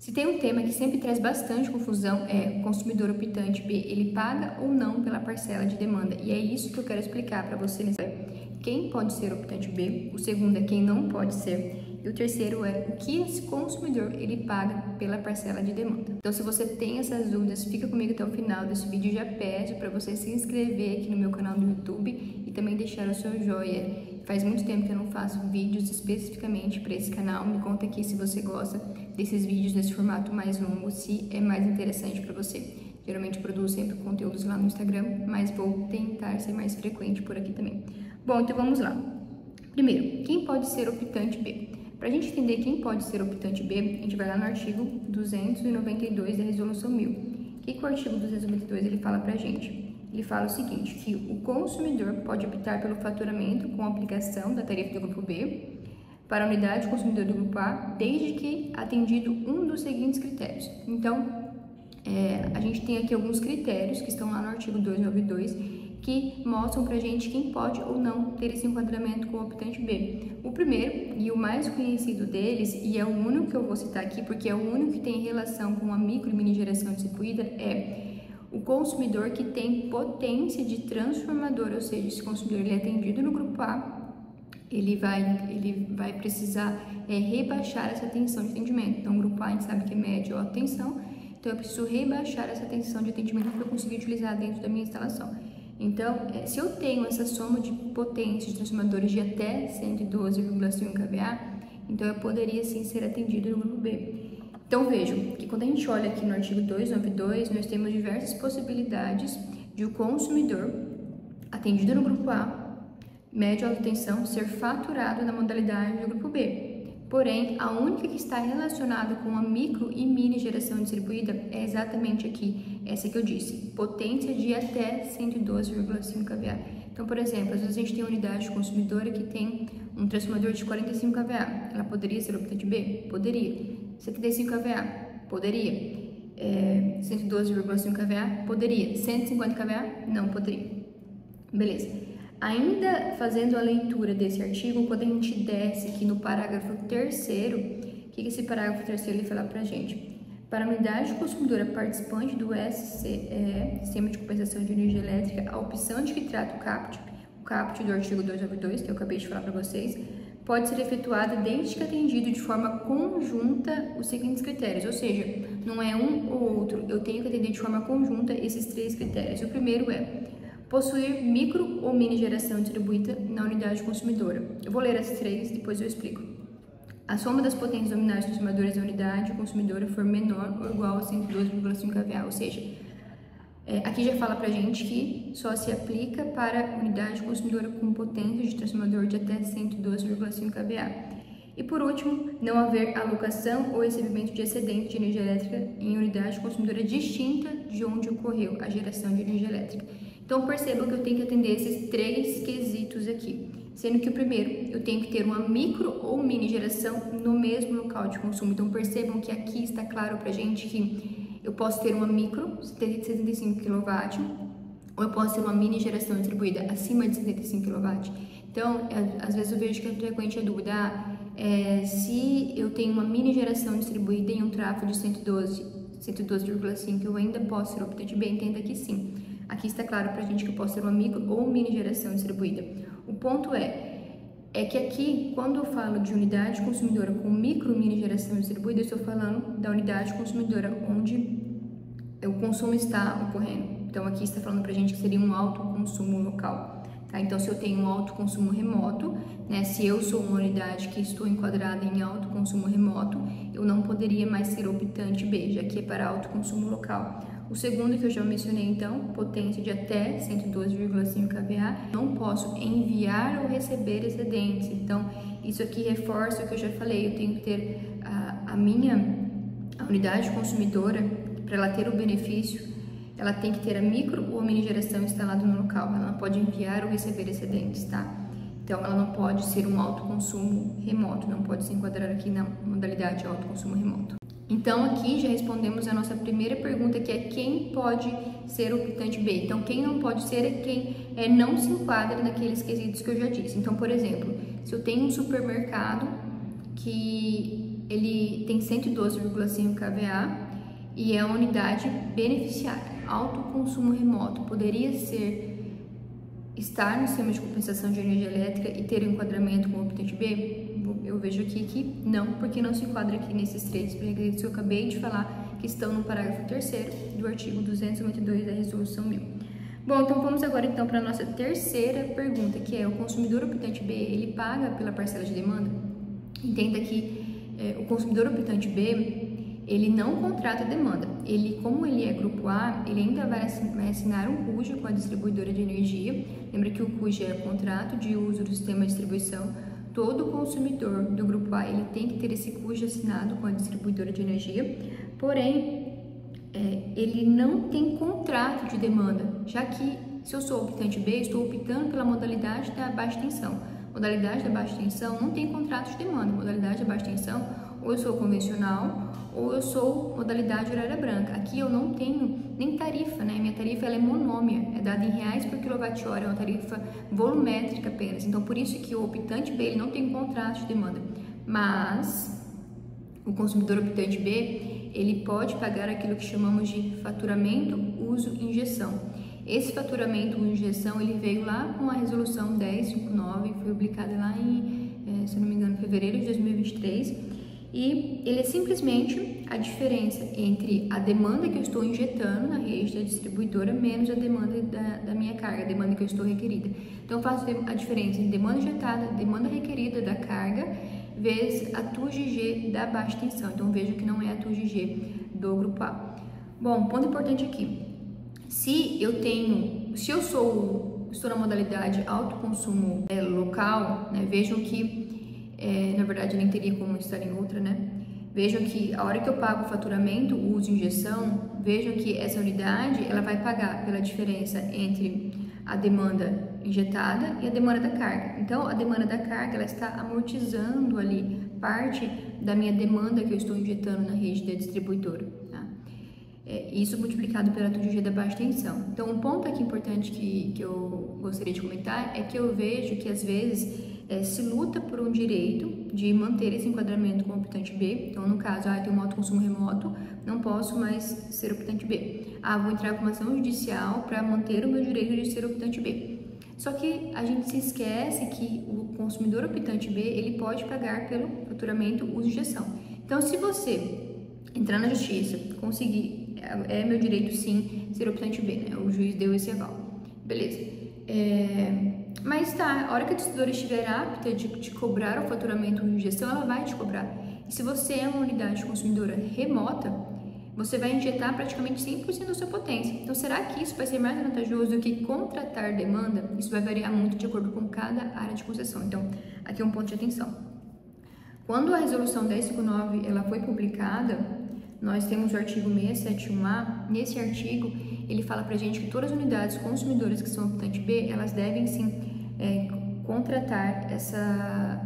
Se tem um tema que sempre traz bastante confusão é o consumidor optante B, ele paga ou não pela parcela de demanda? E é isso que eu quero explicar para você nesse quem pode ser optante B, o segundo é quem não pode ser, e o terceiro é o que esse consumidor ele paga pela parcela de demanda. Então, se você tem essas dúvidas, fica comigo até o final desse vídeo. Já peço para você se inscrever aqui no meu canal do YouTube e também deixar o seu joinha. Faz muito tempo que eu não faço vídeos especificamente para esse canal. Me conta aqui se você gosta desses vídeos nesse formato mais longo, se é mais interessante para você. Geralmente eu produzo sempre conteúdos lá no Instagram, mas vou tentar ser mais frequente por aqui também. Bom, então vamos lá. Primeiro, quem pode ser optante B? Para a gente entender quem pode ser optante B, a gente vai lá no artigo 292 da Resolução 1000. O que o artigo 292 ele fala para a gente? Ele fala o seguinte, que o consumidor pode optar pelo faturamento com aplicação da tarifa do grupo B para a unidade consumidor do grupo A, desde que atendido um dos seguintes critérios. Então, a gente tem aqui alguns critérios que estão lá no artigo 292 que mostram pra gente quem pode ou não ter esse enquadramento com o optante B. O primeiro e o mais conhecido deles, e é o único que eu vou citar aqui porque é o único que tem relação com a micro e mini geração distribuída, é o consumidor que tem potência de transformador, ou seja, esse consumidor ele é atendido no grupo A, ele vai precisar rebaixar essa tensão de atendimento. Então, o grupo A a gente sabe que é média ou alta tensão, então eu preciso rebaixar essa tensão de atendimento para eu conseguir utilizar dentro da minha instalação. Então, se eu tenho essa soma de potência de transformadores de até 112,5 kVA, então eu poderia sim ser atendido no grupo B. Então vejam que quando a gente olha aqui no artigo 292, nós temos diversas possibilidades de o consumidor atendido no grupo A, média ou alta tensão, ser faturado na modalidade do grupo B. Porém, a única que está relacionada com a micro e mini geração distribuída é exatamente aqui, essa que eu disse, potência de até 112,5 kVA. Então, por exemplo, às vezes a gente tem uma unidade consumidora que tem um transformador de 45 kVA, ela poderia ser optante B? Poderia. 75 kVA? Poderia. 112,5 kVA? Poderia. 150 kVA? Não poderia. Beleza. Ainda fazendo a leitura desse artigo, quando a gente desce aqui no parágrafo 3º, o que esse parágrafo 3º ele fala pra gente? Para a unidade consumidora participante do SCE, Sistema de Compensação de Energia Elétrica, a opção de que trata o CAPT do artigo 292, que eu acabei de falar para vocês, pode ser efetuada desde que atendido de forma conjunta os seguintes critérios, ou seja, não é um ou outro, eu tenho que atender de forma conjunta esses três critérios. O primeiro é possuir micro ou mini geração distribuída na unidade consumidora. Eu vou ler as três, depois eu explico. A soma das potências nominais transformadoras da unidade consumidora for menor ou igual a 112,5 kVA, ou seja, aqui já fala pra gente que só se aplica para unidade consumidora com potência de transformador de até 112,5 kVA. E por último, não haver alocação ou recebimento de excedente de energia elétrica em unidade consumidora distinta de onde ocorreu a geração de energia elétrica. Então percebam que eu tenho que atender esses três quesitos aqui, sendo que o primeiro, eu tenho que ter uma micro ou mini geração no mesmo local de consumo. Então percebam que aqui está claro pra gente que eu posso ter uma micro, 75 kW, ou eu posso ter uma mini geração distribuída acima de 75 kW. Então, às vezes eu vejo que é frequente a dúvida, se eu tenho uma mini geração distribuída em um tráfego de 112,5, eu ainda posso ser optante B? Entenda que sim. Aqui está claro pra gente que eu posso ter uma micro ou mini geração distribuída. O ponto é que aqui, quando eu falo de unidade consumidora com micro mini geração distribuída, eu estou falando da unidade consumidora onde o consumo está ocorrendo. Então, aqui está falando pra gente que seria um alto consumo local. Tá? Então, se eu tenho um alto consumo remoto, né, se eu sou uma unidade que estou enquadrada em alto consumo remoto, eu não poderia mais ser optante B, já que é para alto consumo local. O segundo que eu já mencionei, então, potência de até 112,5 kVA, não posso enviar ou receber excedentes. Então, isso aqui reforça o que eu já falei, eu tenho que ter a unidade consumidora, para ela ter o benefício, ela tem que ter a micro ou mini geração instalada no local, ela não pode enviar ou receber excedentes, tá? Então, ela não pode ser um alto consumo remoto, não pode se enquadrar aqui na modalidade alto consumo remoto. Então, aqui já respondemos a nossa primeira pergunta, que é quem pode ser optante B. Então, quem não pode ser é quem não se enquadra naqueles quesitos que eu já disse. Então, por exemplo, se eu tenho um supermercado que ele tem 112,5 kVA e é a unidade beneficiária. Alto consumo remoto poderia estar no sistema de compensação de energia elétrica e ter um enquadramento com o optante B? Eu vejo aqui que não, porque não se enquadra aqui nesses três requisitos que eu acabei de falar, que estão no parágrafo 3º do artigo 292 da resolução 1000. Bom, então vamos agora então para a nossa terceira pergunta, que é: o consumidor optante B, ele paga pela parcela de demanda? Entenda que o consumidor optante B, ele não contrata demanda. Ele, como ele é grupo A, ele ainda vai assinar um CUJ com a distribuidora de energia. Lembra que o CUJ é o contrato de uso do sistema de distribuição. Todo consumidor do grupo A, ele tem que ter esse CUJ assinado com a distribuidora de energia. Porém, ele não tem contrato de demanda, já que se eu sou optante B, estou optando pela modalidade da baixa tensão. Modalidade da baixa tensão não tem contrato de demanda. Modalidade da baixa tensão, ou eu sou convencional, ou eu sou modalidade horária branca. Aqui eu não tenho nem tarifa, né? Minha tarifa ela é monômia, é dada em reais por quilowatt-hora, é uma tarifa volumétrica apenas. Então, por isso que o optante B ele não tem contrato de demanda. Mas o consumidor optante B, ele pode pagar aquilo que chamamos de faturamento, uso e injeção. Esse faturamento, uso e injeção, ele veio lá com a resolução 1059, foi publicada lá em, se não me engano, fevereiro de 2023. E ele é simplesmente a diferença entre a demanda que eu estou injetando na rede da distribuidora menos a demanda da minha carga, a demanda que eu estou requerida. Então, eu faço a diferença entre demanda injetada, demanda requerida da carga, vezes a TUGG da baixa tensão. Então, vejo que não é a TUGG do grupo A. Bom, ponto importante aqui. Se eu estou na modalidade alto consumo local, né, vejam que na verdade nem teria como estar em outra, né? Vejam que a hora que eu pago o faturamento, o uso e injeção, vejam que essa unidade ela vai pagar pela diferença entre a demanda injetada e a demanda da carga. Então, a demanda da carga ela está amortizando ali parte da minha demanda que eu estou injetando na rede da distribuidora. Tá? Isso multiplicado pela TUGG da baixa tensão. Então, um ponto aqui importante que eu gostaria de comentar é que eu vejo que às vezes se luta por um direito de manter esse enquadramento com o optante B. Então, no caso, eu tenho um alto consumo remoto, não posso mais ser optante B. Vou entrar com uma ação judicial para manter o meu direito de ser optante B. Só que a gente se esquece que o consumidor optante B, ele pode pagar pelo faturamento, uso e injeção. Então, se você entrar na justiça, conseguir, é meu direito sim ser optante B, né? O juiz deu esse aval. Beleza. Mas tá, a hora que a distribuidora estiver apta de te cobrar o faturamento de injeção, ela vai te cobrar. E se você é uma unidade consumidora remota, você vai injetar praticamente 100% da sua potência. Então, será que isso vai ser mais vantajoso do que contratar demanda? Isso vai variar muito de acordo com cada área de concessão. Então, aqui é um ponto de atenção. Quando a resolução 1059 ela foi publicada, nós temos o artigo 671A. Nesse artigo, ele fala pra gente que todas as unidades consumidoras que são optante B, elas devem sim contratar essa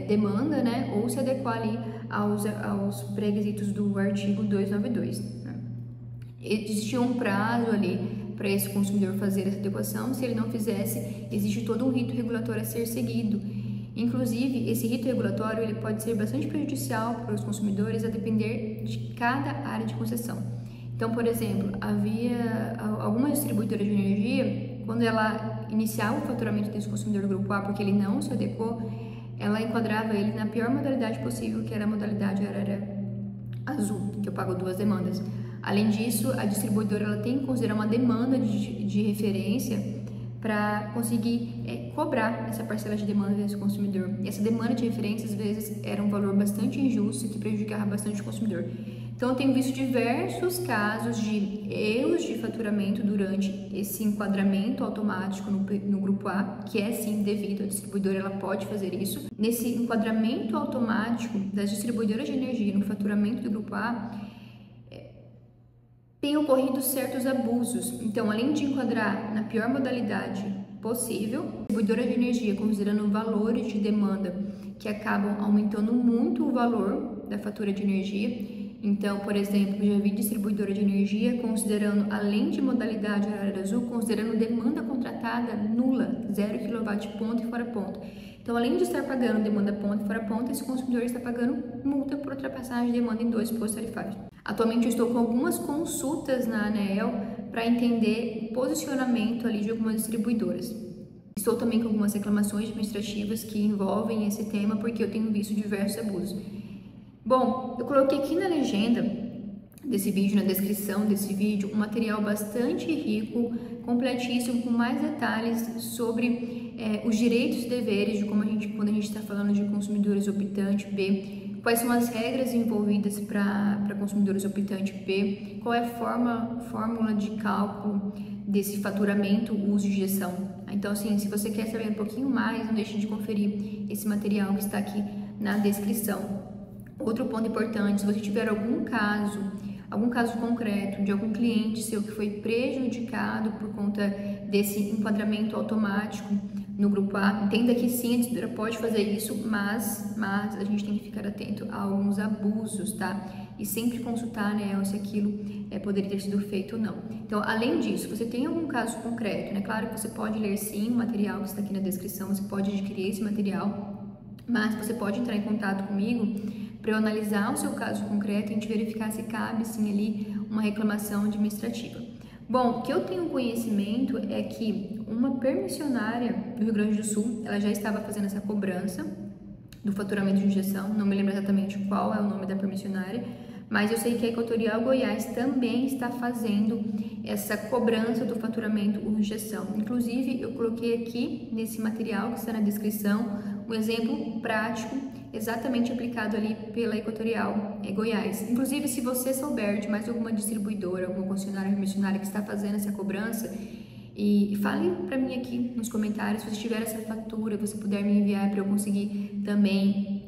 demanda, né, ou se adequar ali aos pré-requisitos do artigo 292. Né? Existia um prazo ali para esse consumidor fazer essa adequação. Se ele não fizesse, existe todo um rito regulatório a ser seguido. Inclusive, esse rito regulatório ele pode ser bastante prejudicial para os consumidores a depender de cada área de concessão. Então, por exemplo, havia alguma distribuidora de energia, quando ela iniciava o faturamento desse consumidor do grupo A, porque ele não se adequou, ela enquadrava ele na pior modalidade possível, que era a modalidade horária azul, que eu pago 2 demandas. Além disso, a distribuidora ela tem que considerar uma demanda de referência para conseguir cobrar essa parcela de demanda desse consumidor. E essa demanda de referência, às vezes, era um valor bastante injusto que prejudicava bastante o consumidor. Então, eu tenho visto diversos casos de erros de faturamento durante esse enquadramento automático no grupo A, que é sim devido à distribuidora, ela pode fazer isso. Nesse enquadramento automático das distribuidoras de energia no faturamento do grupo A, tem ocorrido certos abusos. Então, além de enquadrar na pior modalidade possível, a distribuidora de energia, considerando valores de demanda que acabam aumentando muito o valor da fatura de energia. Então, por exemplo, já vi distribuidora de energia considerando, além de modalidade horária azul, considerando demanda contratada nula, 0 kW ponto e fora ponto. Então, além de estar pagando demanda ponta e fora ponta, esse consumidor está pagando multa por ultrapassagem de demanda em 2 impostos tarifários. Atualmente, eu estou com algumas consultas na ANEEL para entender o posicionamento ali de algumas distribuidoras. Estou também com algumas reclamações administrativas que envolvem esse tema, porque eu tenho visto diversos abusos. Bom, eu coloquei aqui na legenda desse vídeo, na descrição desse vídeo, um material bastante rico, completíssimo, com mais detalhes sobre os direitos e deveres de como quando a gente está falando de consumidores optante B, quais são as regras envolvidas para consumidores optante B, qual é a fórmula de cálculo desse faturamento, uso e gestão. Então, assim, se você quer saber um pouquinho mais, não deixe de conferir esse material que está aqui na descrição. Outro ponto importante, se você tiver algum caso concreto de algum cliente seu que foi prejudicado por conta desse enquadramento automático no grupo A, entenda que sim, a distribuidora pode fazer isso, mas a gente tem que ficar atento a alguns abusos, tá? E sempre consultar, né, se aquilo poderia ter sido feito ou não. Então, além disso, você tem algum caso concreto, né? Claro que você pode ler sim o material que está aqui na descrição, você pode adquirir esse material, mas você pode entrar em contato comigo para eu analisar o seu caso concreto e a gente verificar se cabe sim ali uma reclamação administrativa. Bom, o que eu tenho conhecimento é que uma permissionária do Rio Grande do Sul, ela já estava fazendo essa cobrança do faturamento de injeção, não me lembro exatamente qual é o nome da permissionária, mas eu sei que a Equatorial Goiás também está fazendo essa cobrança do faturamento por injeção. Inclusive, eu coloquei aqui nesse material que está na descrição um exemplo prático exatamente aplicado ali pela Equatorial Goiás. Inclusive, se você souber de mais alguma distribuidora, alguma concessionária, missionária que está fazendo essa cobrança, e fale para mim aqui nos comentários, se você tiver essa fatura, você puder me enviar para eu conseguir também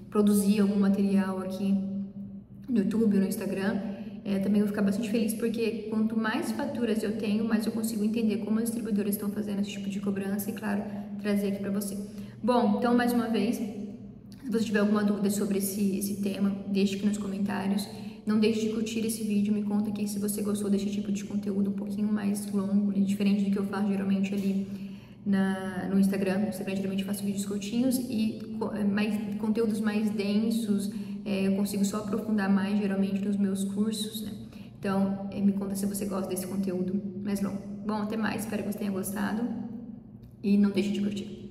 produzir algum material aqui no YouTube ou no Instagram. Também vou ficar bastante feliz, porque quanto mais faturas eu tenho, mais eu consigo entender como as distribuidoras estão fazendo esse tipo de cobrança e, claro, trazer aqui para você. Bom, então, mais uma vez, se você tiver alguma dúvida sobre esse tema, deixe aqui nos comentários. Não deixe de curtir esse vídeo, me conta aqui se você gostou desse tipo de conteúdo um pouquinho mais longo, né? Diferente do que eu faço geralmente ali no Instagram. No Instagram geralmente eu faço vídeos curtinhos e conteúdos mais densos, eu consigo só aprofundar mais geralmente nos meus cursos, né? Então, me conta se você gosta desse conteúdo mais longo. Bom, até mais, espero que você tenha gostado e não deixe de curtir.